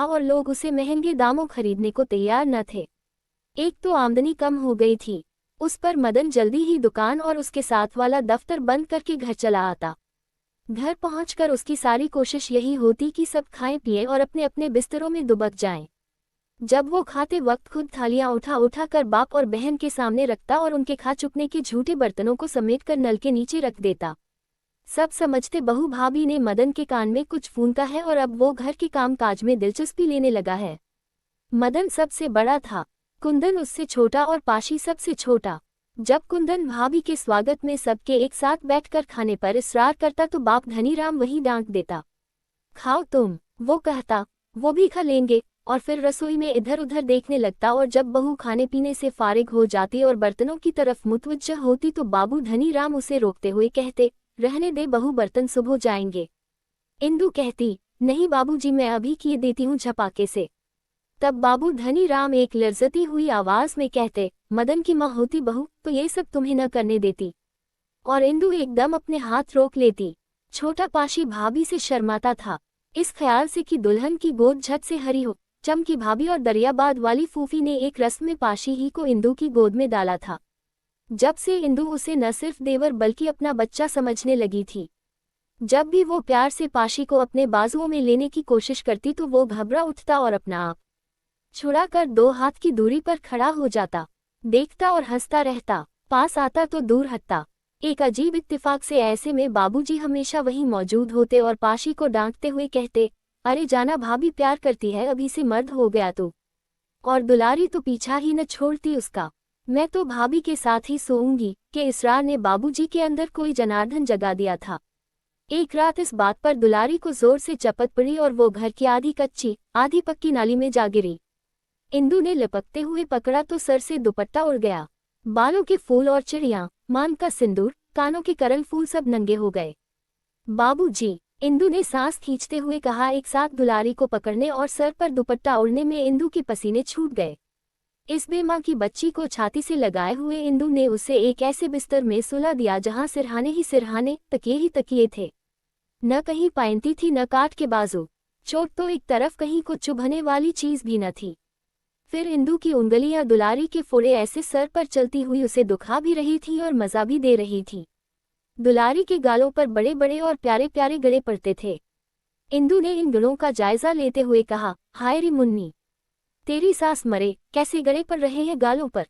और लोग उसे महंगे दामों खरीदने को तैयार न थे। एक तो आमदनी कम हो गई थी, उस पर मदन जल्दी ही दुकान और उसके साथ वाला दफ्तर बंद करके घर चला आता। घर पहुंचकर उसकी सारी कोशिश यही होती कि सब खाएं पिएं और अपने अपने बिस्तरों में दुबक जाएं। जब वो खाते वक्त खुद थालियां उठा उठा कर बाप और बहन के सामने रखता और उनके खा चुकने के झूठे बर्तनों को समेटकर नल के नीचे रख देता। सब समझते बहू भाभी ने मदन के कान में कुछ फूंका है और अब वो घर के काम काज में दिलचस्पी लेने लगा है। मदन सबसे बड़ा था, कुंदन उससे छोटा और पाशी सबसे छोटा। जब कुंदन भाभी के स्वागत में सबके एक साथ बैठकर खाने पर इसरार करता तो बाप धनीराम वही डांट देता। खाओ तुम, वो कहता, वो भी खा लेंगे, और फिर रसोई में इधर उधर देखने लगता। और जब बहू खाने पीने से फारिग हो जाती और बर्तनों की तरफ मुतवज्जह होती तो बाबू धनीराम उसे रोकते हुए कहते, रहने दे बहू, बर्तन सुबह जाएंगे। इंदु कहती, नहीं बाबूजी, मैं अभी किए देती हूँ झपाके से। तब बाबू धनीराम एक लर्जती हुई आवाज में कहते, मदन की माँ होती बहू तो ये सब तुम्हें न करने देती। और इंदु एकदम अपने हाथ रोक लेती। छोटा पाशी भाभी से शर्माता था, इस ख्याल से कि दुल्हन की गोद झट से हरी हो। चमकी भाभी और दरियाबाद वाली फूफी ने एक रस्म में पाशी ही को इंदु की गोद में डाला था। जब से इंदु उसे न सिर्फ देवर बल्कि अपना बच्चा समझने लगी थी। जब भी वो प्यार से पाशी को अपने बाजुओं में लेने की कोशिश करती तो वो घबरा उठता और अपना आप छुड़ाकर 2 हाथ की दूरी पर खड़ा हो जाता, देखता और हंसता रहता। पास आता तो दूर हटता। एक अजीब इत्तेफाक से ऐसे में बाबूजी हमेशा वहीं मौजूद होते और पाशी को डांटते हुए कहते, अरे जाना, भाभी प्यार करती है, अभी से मर्द हो गया तू। और दुलारी तो पीछा ही न छोड़ती उसका। मैं तो भाभी के साथ ही सोऊंगी कि इसरार ने बाबूजी के अंदर कोई जनार्दन जगा दिया था। एक रात इस बात पर दुलारी को जोर से चपत पड़ी और वो घर की आधी कच्ची आधी पक्की नाली में जा गिरी। इंदु ने लपकते हुए पकड़ा तो सर से दुपट्टा उड़ गया। बालों के फूल और चिड़ियां, मान का सिंदूर, कानों के करल फूल सब नंगे हो गए। बाबूजी, इंदु ने सांस खींचते हुए कहा। एक साथ दुलारी को पकड़ने और सर पर दुपट्टा उड़ने में इंदु के पसीने छूट गए। इस बेमां की बच्ची को छाती से लगाए हुए इंदु ने उसे एक ऐसे बिस्तर में सुला दिया जहां सिरहाने ही सिरहाने, तकिए ही तकिए थे। न कहीं पायंती थी न काट के बाजू, चोट तो एक तरफ कहीं को चुभने वाली चीज भी न थी। फिर इंदु की उंगलियां दुलारी के फोड़े ऐसे सर पर चलती हुई उसे दुखा भी रही थी और मजा भी दे रही थी। दुलारी के गालों पर बड़े बड़े और प्यारे प्यारे गड़े पड़ते थे। इंदु ने इन गड़ों का जायजा लेते हुए कहा, हाय रे मुन्नी, तेरी सास मरे, कैसे गड़े पड़ रहे हैं गालों पर।